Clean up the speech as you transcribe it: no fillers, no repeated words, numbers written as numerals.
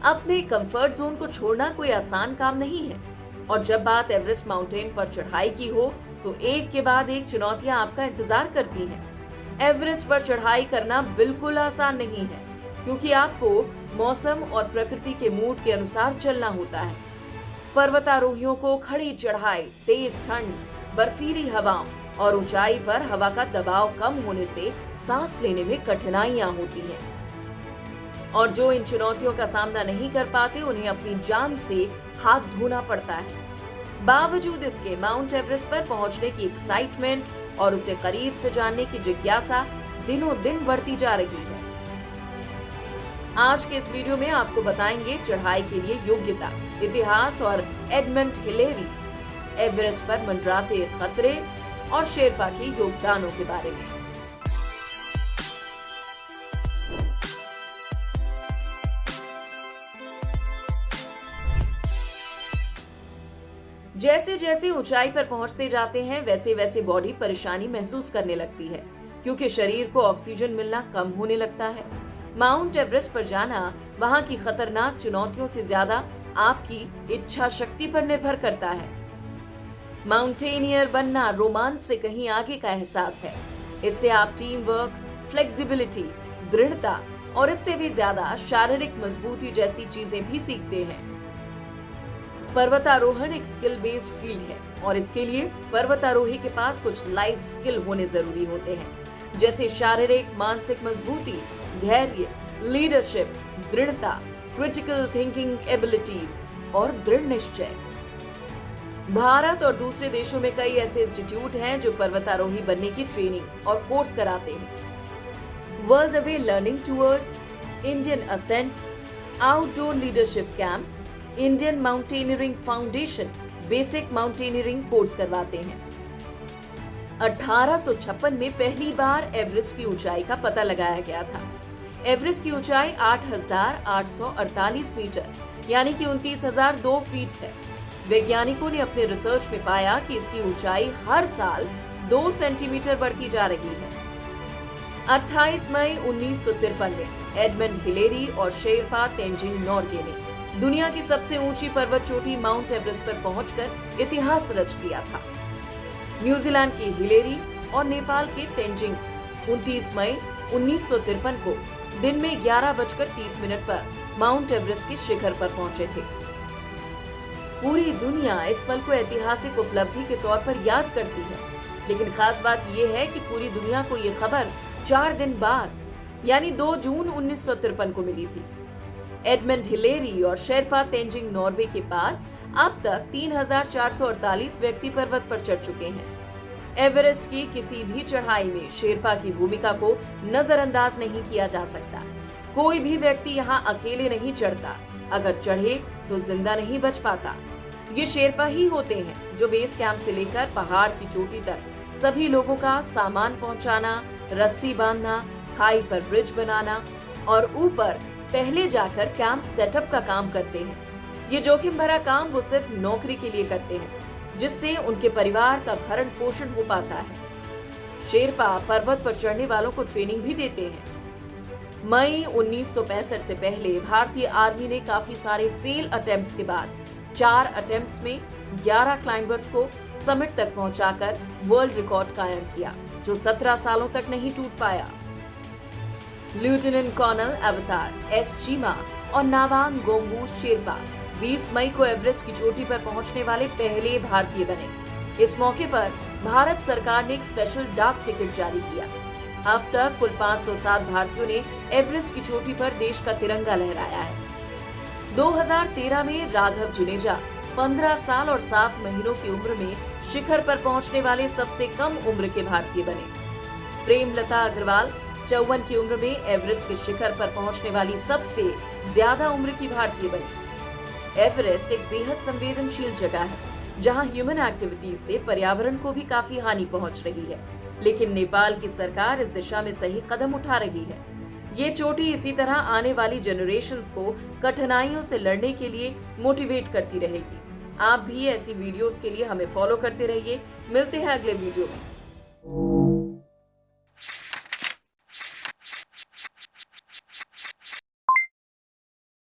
अपने comfort zone को छोड़ना कोई आसान काम नहीं है और जब बात एवरेस्ट माउंटेन पर चढ़ाई की हो तो एक के बाद एक चुनौतियां आपका इंतजार करती हैं। एवरेस्ट पर चढ़ाई करना बिल्कुल आसान नहीं है क्योंकि आपको मौसम और प्रकृति के मूड के अनुसार चलना होता है। पर्वतारोहियों को खड़ी चढ़ाई, तेज ठंड, बर्फीली हवाओं और ऊंचाई पर हवा का दबाव कम होने से सांस लेने में कठिनाइयां होती हैं। और जो इन चुनौतियों का सामना नहीं कर पाते उन्हें अपनी जान से हाथ धोना पड़ता है। बावजूद इसके माउंट एवरेस्ट पर पहुंचने की एक्साइटमेंट और उसे करीब से जानने की जिज्ञासा दिनों दिन बढ़ती जा रही है। आज के इस वीडियो में आपको बताएंगे चढ़ाई के लिए योग्यता, इतिहास और एडमंड हिलेरी, एवरेस्ट पर मंडराते खतरे और शेरपा के योगदानों के बारे में। जैसे जैसे ऊंचाई पर पहुंचते जाते हैं वैसे वैसे बॉडी परेशानी महसूस करने लगती है क्योंकि शरीर को ऑक्सीजन मिलना कम होने लगता है। माउंट एवरेस्ट पर जाना वहां की खतरनाक चुनौतियों से ज्यादा आपकी इच्छा शक्ति पर निर्भर करता है। माउंटेनियर बनना रोमांच से कहीं आगे का एहसास है। इससे आप टीम वर्क, फ्लेक्सिबिलिटी, दृढ़ता और इससे भी ज्यादा शारीरिक मजबूती जैसी चीजें भी सीखते हैं। पर्वतारोहण एक स्किल बेस्ड फील्ड है और इसके लिए पर्वतारोही के पास कुछ लाइफ स्किल होने जरूरी होते हैं, जैसे शारीरिक मानसिक मजबूती, धैर्य, लीडरशिप, दृढ़ता, क्रिटिकल थिंकिंग एबिलिटीज और दृढ़ निश्चय। भारत और दूसरे देशों में कई ऐसे इंस्टीट्यूट हैं जो पर्वतारोही बनने की ट्रेनिंग और कोर्स कराते हैं। World away learning tours, Indian ascents, outdoor leadership camp, Indian mountaineering foundation basic mountaineering course करवाते हैं। 1856 में पहली बार एवरेस्ट की ऊंचाई का पता लगाया गया था। एवरेस्ट की ऊंचाई 8,848 मीटर यानी कि 29,002 फीट है। वैज्ञानिकों ने अपने रिसर्च में पाया कि इसकी ऊंचाई हर साल 2 सेंटीमीटर बढ़ती जा रही है। 28 मई 1953 में एडमंड हिलेरी और शेरपा तेंजिंग नोर्गे ने दुनिया की सबसे ऊंची पर्वत चोटी माउंट एवरेस्ट पर पहुंचकर इतिहास रच दिया था। न्यूजीलैंड के हिलेरी और नेपाल के तेंजिंग 29 मई 1953 को दिन में 11:30 पर माउंट एवरेस्ट के शिखर पर पहुंचे थे। पूरी दुनिया इस पल को ऐतिहासिक उपलब्धि के तौर पर याद करती है, लेकिन खास बात यह है कि पूरी दुनिया को यह खबर 4 दिन बाद यानी 2 जून 1953 को मिली थी। एडमंड हिलेरी और शेरपा तेंजिंग नोर्गे के बाद अब तक 3,448 व्यक्ति पर्वत पर चढ़ चुके हैं। एवरेस्ट की किसी भी चढ़ाई में शेरपा की भूमिका को नजरअंदाज नहीं किया जा सकता। कोई भी व्यक्ति यहाँ अकेले नहीं चढ़ता, अगर चढ़े तो जिंदा नहीं बच पाता। ये शेरपा ही होते हैं जो बेस कैंप से लेकर पहाड़ की चोटी तक सभी लोगों का सामान पहुंचाना, रस्सी बांधना, खाई पर ब्रिज बनाना और ऊपर पहले जाकर कैंप सेटअप का काम करते हैं। ये जोखिम भरा काम वो सिर्फ नौकरी के लिए करते हैं, जिससे उनके परिवार का भरण पोषण हो पाता है। शेरपा पर्वत पर चढ़ने वालों को ट्रेनिंग भी देते हैं। मई 1965 से पहले भारतीय आर्मी ने काफी सारे फेल अटेम्प्ट्स के बाद 4 अटेम्प्ट्स में 11 क्लाइंबर्स को समिट तक पहुंचाकर वर्ल्ड रिकॉर्ड कायम किया, जो 17 सालों तक नहीं टूट पाया। लेफ्टिनेंट कर्नल अवतार एस चीमा और नावांग गोम्बू शेरपा 20 मई को एवरेस्ट की चोटी पर पहुंचने वाले पहले भारतीय बने। इस मौके पर भारत सरकार ने एक स्पेशल डाक टिकट जारी किया। अब तक कुल 507 भारतीयों ने एवरेस्ट की चोटी पर देश का तिरंगा लहराया है। 2013 में राघव जुनेजा 15 साल और 7 महीनों की उम्र में शिखर पर पहुंचने वाले सबसे कम उम्र के भारतीय बने। प्रेमलता अग्रवाल 54 की उम्र में एवरेस्ट के शिखर पर पहुंचने वाली सबसे ज्यादा उम्र की भारतीय बनी। एवरेस्ट एक बेहद संवेदनशील जगह है जहां ह्यूमन एक्टिविटीज से पर्यावरण को भी काफी हानि पहुंच रही है, लेकिन नेपाल की सरकार इस दिशा में सही कदम उठा रही है। ये चोटी इसी तरह आने वाली जनरेशंस को कठिनाइयों से लड़ने के लिए मोटिवेट करती रहेगी। आप भी ऐसी वीडियोस के लिए हमें फॉलो करते रहिए। मिलते हैं अगले वीडियो में।